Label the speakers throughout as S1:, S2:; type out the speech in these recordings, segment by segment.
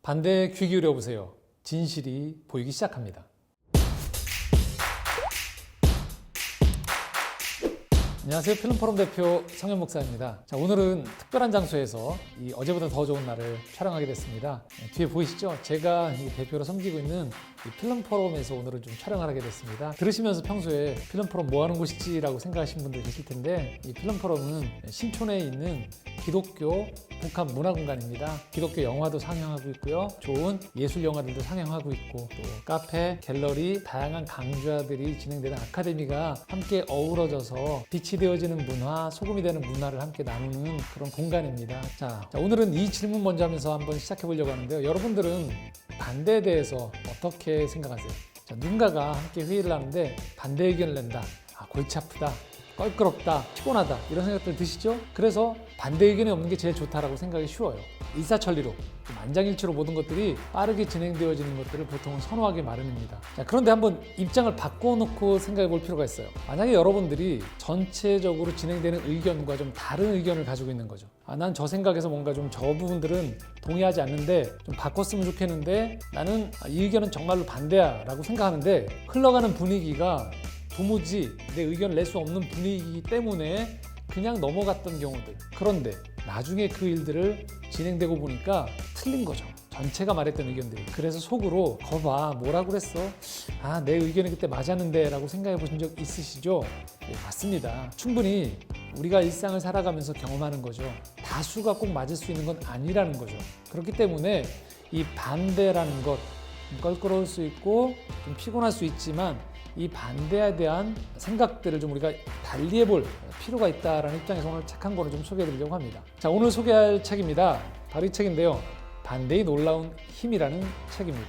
S1: 반대에 귀 기울여 보세요. 진실이 보이기 시작합니다. 안녕하세요. 필름포럼 대표 성현 목사입니다. 자, 오늘은 특별한 장소에서 어제보다 더 좋은 날을 촬영하게 됐습니다. 뒤에 보이시죠? 제가 대표로 섬기고 있는 필름포럼에서 오늘은 좀 촬영을 하게 됐습니다. 들으시면서 평소에 필름포럼 뭐 하는 곳이지? 라고 생각하시는 분들 계실 텐데, 이 필름포럼은 신촌에 있는 기독교 복합 문화공간입니다. 기독교 영화도 상영하고 있고요. 좋은 예술 영화들도 상영하고 있고, 또 카페, 갤러리, 다양한 강좌들이 진행되는 아카데미가 함께 어우러져서 빛이 되어지는 문화, 소금이 되는 문화를 함께 나누는 그런 공간입니다. 자, 오늘은 이 질문 먼저 하면서 한번 시작해 보려고 하는데요. 여러분들은 반대에 대해서 어떻게 생각하세요? 자, 누군가가 함께 회의를 하는데 반대 의견을 낸다. 골치 아프다. 껄끄럽다, 피곤하다 이런 생각들 드시죠? 그래서 반대 의견이 없는 게 제일 좋다라고 생각이 쉬워요. 일사천리로 만장일치로 모든 것들이 빠르게 진행되어지는 것들을 보통은 선호하기 마련입니다. 자, 그런데 한번 입장을 바꿔놓고 생각해 볼 필요가 있어요. 만약에 여러분들이 전체적으로 진행되는 의견과 좀 다른 의견을 가지고 있는 거죠. 난 저 생각에서 뭔가 좀 저 부분들은 동의하지 않는데 좀 바꿨으면 좋겠는데 나는 이 의견은 정말로 반대야 라고 생각하는데 흘러가는 분위기가 도무지 내 의견을 낼 수 없는 분위기 때문에 그냥 넘어갔던 경우들. 그런데 나중에 그 일들을 진행되고 보니까 틀린 거죠. 전체가 말했던 의견들이. 그래서 속으로 거봐 뭐라고 그랬어? 내 의견이 그때 맞았는데 라고 생각해 보신 적 있으시죠? 네, 맞습니다. 충분히 우리가 일상을 살아가면서 경험하는 거죠. 다수가 꼭 맞을 수 있는 건 아니라는 거죠. 그렇기 때문에 이 반대라는 것 껄끄러울 수 있고 좀 피곤할 수 있지만 이 반대에 대한 생각들을 좀 우리가 달리해 볼 필요가 있다라는 입장에서 오늘 책 한 권을 좀 소개해 드리려고 합니다. 자, 오늘 소개할 책입니다. 바로 이 책인데요. 반대의 놀라운 힘이라는 책입니다.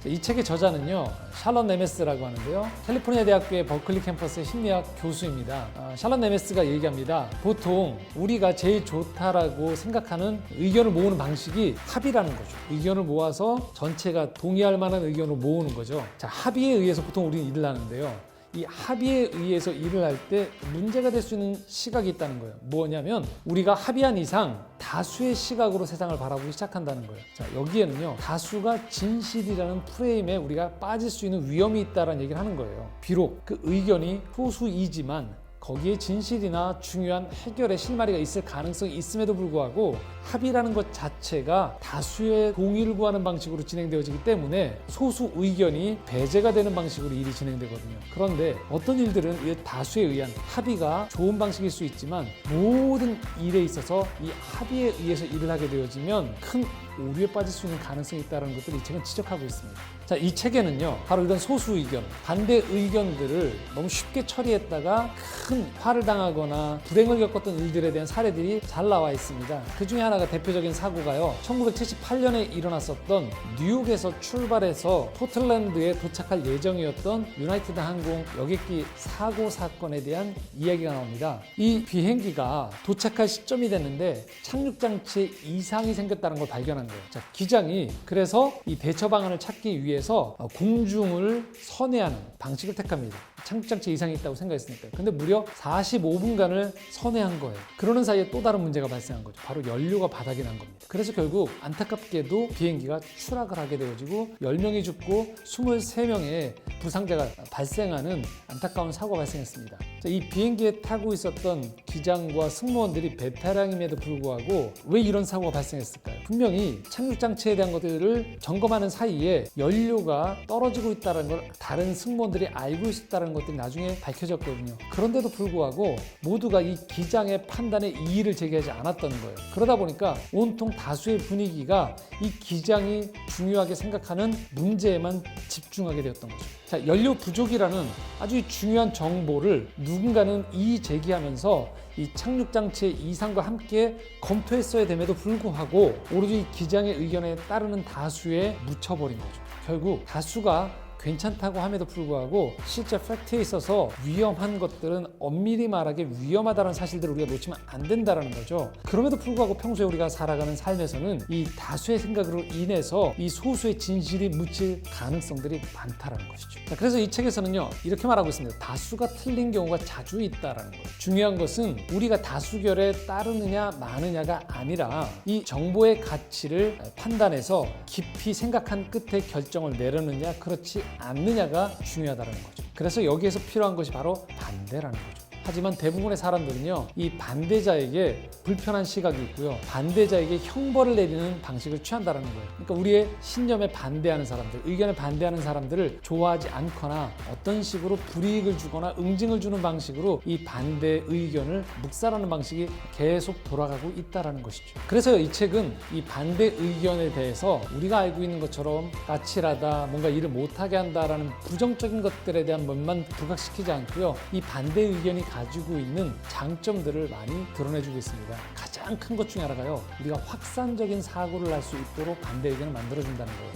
S1: 이 책의 저자는요, 샬럿 네메스라고 하는데요. 캘리포니아 대학교의 버클리 캠퍼스의 심리학 교수입니다. 샬럿 네메스가 얘기합니다. 보통 우리가 제일 좋다라고 생각하는 의견을 모으는 방식이 합의라는 거죠. 의견을 모아서 전체가 동의할 만한 의견을 모으는 거죠. 자, 합의에 의해서 보통 우리는 일을 하는데요. 이 합의에 의해서 일을 할 때 문제가 될 수 있는 시각이 있다는 거예요. 뭐냐면 우리가 합의한 이상 다수의 시각으로 세상을 바라보기 시작한다는 거예요. 자, 여기에는요, 다수가 진실이라는 프레임에 우리가 빠질 수 있는 위험이 있다는 얘기를 하는 거예요. 비록 그 의견이 소수이지만 거기에 진실이나 중요한 해결의 실마리가 있을 가능성이 있음에도 불구하고 합의라는 것 자체가 다수의 동의를 구하는 방식으로 진행되어지기 때문에 소수 의견이 배제가 되는 방식으로 일이 진행되거든요. 그런데 어떤 일들은 이 다수에 의한 합의가 좋은 방식일 수 있지만 모든 일에 있어서 이 합의에 의해서 일을 하게 되어지면 큰 오류에 빠질 수 있는 가능성이 있다는 것들을 이 책은 지적하고 있습니다. 자, 이 책에는요, 바로 이런 소수 의견, 반대 의견들을 너무 쉽게 처리했다가 큰 화를 당하거나 불행을 겪었던 일들에 대한 사례들이 잘 나와 있습니다. 그 중에 하나가 대표적인 사고가요, 1978년에 일어났었던 뉴욕에서 출발해서 포틀랜드에 도착할 예정이었던 유나이티드 항공 여객기 사고 사건에 대한 이야기가 나옵니다. 이 비행기가 도착할 시점이 됐는데 착륙장치에 이상이 생겼다는 걸 발견한 거예요. 자, 기장이 그래서 이 대처 방안을 찾기 위해서 공중을 선회하는 방식을 택합니다. 착륙장치에 이상이 있다고 생각했으니까요. 근데 무려 45분간을 선회한 거예요. 그러는 사이에 또 다른 문제가 발생한 거죠. 바로 연료가 바닥이 난 겁니다. 그래서 결국 안타깝게도 비행기가 추락을 하게 되어지고 10명이 죽고 23명의 부상자가 발생하는 안타까운 사고가 발생했습니다. 자, 이 비행기에 타고 있었던 기장과 승무원들이 베테랑임에도 불구하고 왜 이런 사고가 발생했을까요? 분명히 착륙장치에 대한 것들을 점검하는 사이에 연료가 떨어지고 있다는 걸 다른 승무원들이 알고 있었다는 것들이 나중에 밝혀졌거든요. 그런데도 불구하고 모두가 이 기장의 판단에 이의를 제기하지 않았던 거예요. 그러다 보니까 온통 다수의 분위기가 이 기장이 중요하게 생각하는 문제에만 집중하게 되었던 거죠. 자, 연료 부족이라는 아주 중요한 정보를 누군가는 이의 제기하면서 이 착륙장치의 이상과 함께 검토했어야 됨에도 불구하고 오로지 기장의 의견에 따르는 다수에 묻혀버린 거죠. 결국 다수가 괜찮다고 함에도 불구하고 실제 팩트에 있어서 위험한 것들은 엄밀히 말하기에 위험하다는 사실들을 우리가 놓치면 안 된다는 거죠. 그럼에도 불구하고 평소에 우리가 살아가는 삶에서는 이 다수의 생각으로 인해서 이 소수의 진실이 묻힐 가능성들이 많다는 것이죠. 자, 그래서 이 책에서는요 이렇게 말하고 있습니다. 다수가 틀린 경우가 자주 있다는 거예요. 중요한 것은 우리가 다수결에 따르느냐 마느냐가 아니라 이 정보의 가치를 판단해서 깊이 생각한 끝에 결정을 내려느냐 그렇지 않느냐가 중요하다는 거죠. 그래서 여기에서 필요한 것이 바로 반대라는 거죠. 하지만 대부분의 사람들은요 이 반대자에게 불편한 시각이 있고요 반대자에게 형벌을 내리는 방식을 취한다는 거예요. 그러니까 우리의 신념에 반대하는 사람들, 의견에 반대하는 사람들을 좋아하지 않거나 어떤 식으로 불이익을 주거나 응징을 주는 방식으로 이 반대 의견을 묵살하는 방식이 계속 돌아가고 있다는 것이죠. 그래서 이 책은 이 반대 의견에 대해서 우리가 알고 있는 것처럼 까칠하다, 뭔가 일을 못하게 한다라는 부정적인 것들에 대한 것만 부각시키지 않고요 이 반대 의견이 가지고 있는 장점들을 많이 드러내주고 있습니다. 가장 큰 것 중에 하나가요 우리가 확산적인 사고를 할 수 있도록 반대 의견을 만들어준다는 거예요.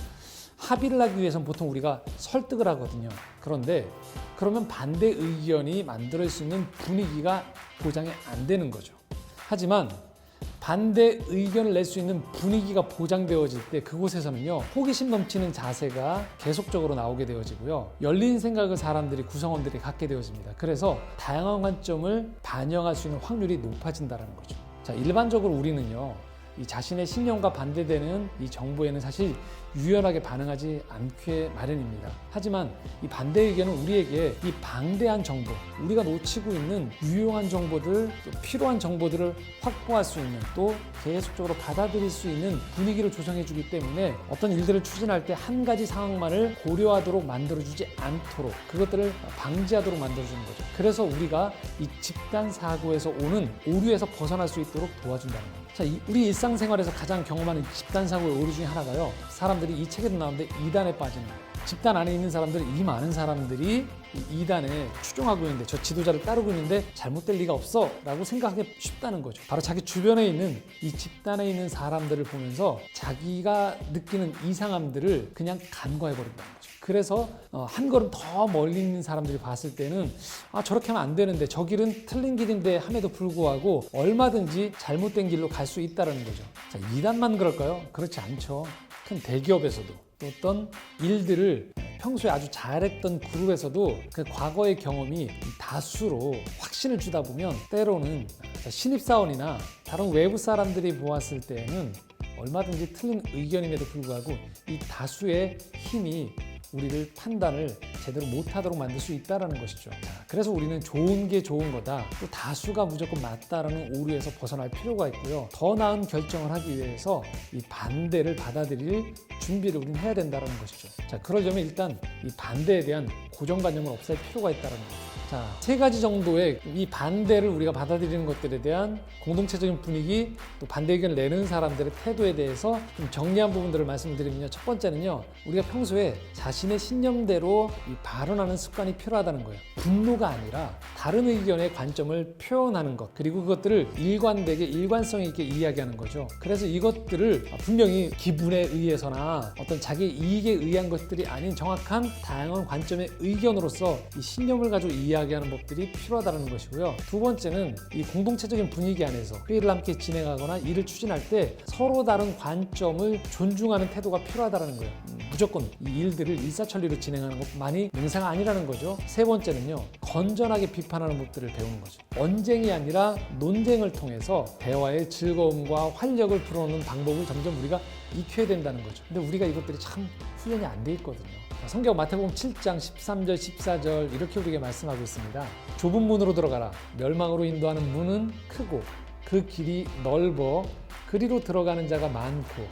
S1: 합의를 하기 위해서는 보통 우리가 설득을 하거든요. 그런데 그러면 반대 의견이 만들 수 있는 분위기가 보장이 안 되는 거죠. 하지만 반대 의견을 낼 수 있는 분위기가 보장되어질 때 그곳에서는요 호기심 넘치는 자세가 계속적으로 나오게 되어지고요 열린 생각을 사람들이 구성원들이 갖게 되어집니다. 그래서 다양한 관점을 반영할 수 있는 확률이 높아진다는 거죠. 자, 일반적으로 우리는요 이 자신의 신념과 반대되는 이 정보에는 사실 유연하게 반응하지 않게 마련입니다. 하지만 이 반대 의견은 우리에게 이 방대한 정보, 우리가 놓치고 있는 유용한 정보들, 또 필요한 정보들을 확보할 수 있는 또 계속적으로 받아들일 수 있는 분위기를 조성해 주기 때문에 어떤 일들을 추진할 때 한 가지 상황만을 고려하도록 만들어주지 않도록 그것들을 방지하도록 만들어주는 거죠. 그래서 우리가 이 집단 사고에서 오는 오류에서 벗어날 수 있도록 도와준다는 겁니다. 자, 우리 일상생활에서 가장 경험하는 집단 사고의 오류 중에 하나가요 사람들이 이 책에도 나오는데 이단에 빠지는 거예요. 집단 안에 있는 사람들, 이 많은 사람들이 이 이단에 추종하고 있는데 저 지도자를 따르고 있는데 잘못될 리가 없어 라고 생각하기 쉽다는 거죠. 바로 자기 주변에 있는 이 집단에 있는 사람들을 보면서 자기가 느끼는 이상함들을 그냥 간과해 버린다는 거죠. 그래서 한 걸음 더 멀리 있는 사람들이 봤을 때는 아 저렇게 하면 안 되는데 저 길은 틀린 길인데 함에도 불구하고 얼마든지 잘못된 길로 갈 수 있다는 거죠. 자, 이단만 그럴까요? 그렇지 않죠. 큰 대기업에서도 또 어떤 일들을 평소에 아주 잘했던 그룹에서도 그 과거의 경험이 다수로 확신을 주다 보면 때로는 신입사원이나 다른 외부 사람들이 보았을 때에는 얼마든지 틀린 의견임에도 불구하고 이 다수의 힘이 우리를 판단을 제대로 못하도록 만들 수 있다는 것이죠. 자, 그래서 우리는 좋은 게 좋은 거다, 또 다수가 무조건 맞다라는 오류에서 벗어날 필요가 있고요. 더 나은 결정을 하기 위해서 이 반대를 받아들일 준비를 우리는 해야 된다는 것이죠. 자, 그러려면 일단 이 반대에 대한 고정관념을 없앨 필요가 있다는 거죠. 자, 세 가지 정도의 이 반대를 우리가 받아들이는 것들에 대한 공동체적인 분위기, 또 반대 의견을 내는 사람들의 태도에 대해서 좀 정리한 부분들을 말씀드리면요. 첫 번째는요, 우리가 평소에 자신의 신념대로 이 발언하는 습관이 필요하다는 거예요. 분노가 아니라 다른 의견의 관점을 표현하는 것, 그리고 그것들을 일관되게 일관성 있게 이야기하는 거죠. 그래서 이것들을 분명히 기분에 의해서나 어떤 자기 이익에 의한 것들이 아닌 정확한 다양한 관점의 의견으로서 이 신념을 가지고 이야기하는 법들이 필요하다는 것이고요. 두 번째는 이 공동체적인 분위기 안에서 회의를 함께 진행하거나 일을 추진할 때 서로 다른 관점을 존중하는 태도가 필요하다는 거예요. 무조건 이 일들을 일사천리로 진행하는 것만이 명사가 아니라는 거죠. 세 번째는요, 건전하게 비판하는 법들을 배우는 거죠. 언쟁이 아니라 논쟁을 통해서 대화의 즐거움과 활력을 불어넣는 방법을 점점 우리가 익혀야 된다는 거죠. 근데 우리가 이것들이 참 훈련이 안 돼 있거든요. 성경 마태복음 7장 13절 14절 이렇게 우리에게 말씀하고 있습니다. 좁은 문으로 들어가라. 멸망으로 인도하는 문은 크고 그 길이 넓어 그리로 들어가는 자가 많고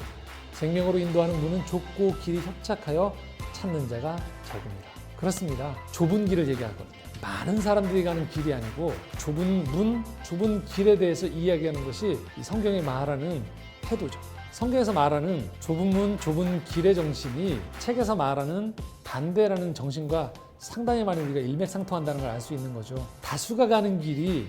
S1: 생명으로 인도하는 문은 좁고 길이 협착하여 찾는 자가 적음이라. 그렇습니다. 좁은 길을 얘기하거든요. 많은 사람들이 가는 길이 아니고 좁은 문, 좁은 길에 대해서 이야기하는 것이 이 성경이 말하는 태도죠. 성경에서 말하는 좁은 문, 좁은 길의 정신이 책에서 말하는 반대라는 정신과 상당히 많이 우리가 일맥상통한다는 걸 알 수 있는 거죠. 다수가 가는 길이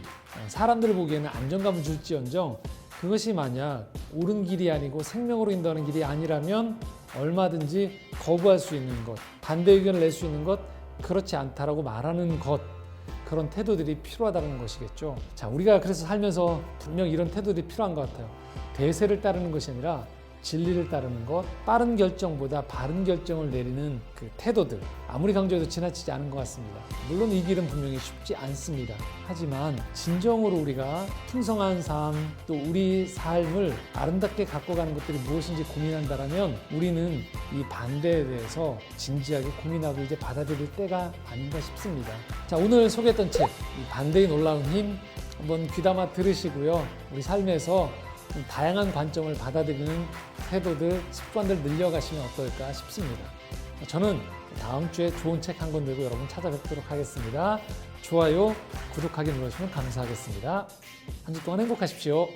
S1: 사람들 보기에는 안정감을 줄지언정 그것이 만약 옳은 길이 아니고 생명으로 인도하는 길이 아니라면 얼마든지 거부할 수 있는 것, 반대 의견을 낼 수 있는 것, 그렇지 않다라고 말하는 것, 그런 태도들이 필요하다는 것이겠죠. 자, 우리가 그래서 살면서 분명 이런 태도들이 필요한 것 같아요. 대세를 따르는 것이 아니라 진리를 따르는 것, 빠른 결정보다 바른 결정을 내리는 그 태도들, 아무리 강조해도 지나치지 않은 것 같습니다. 물론 이 길은 분명히 쉽지 않습니다. 하지만 진정으로 우리가 풍성한 삶, 또 우리 삶을 아름답게 갖고 가는 것들이 무엇인지 고민한다면 우리는 이 반대에 대해서 진지하게 고민하고 이제 받아들일 때가 아닌가 싶습니다. 자, 오늘 소개했던 책, 이 반대의 놀라운 힘, 한번 귀담아 들으시고요. 우리 삶에서 다양한 관점을 받아들이는 태도들, 습관들 늘려가시면 어떨까 싶습니다. 저는 다음 주에 좋은 책 한 권 들고 여러분 찾아뵙도록 하겠습니다. 좋아요, 구독하기 눌러주시면 감사하겠습니다. 한 주 동안 행복하십시오.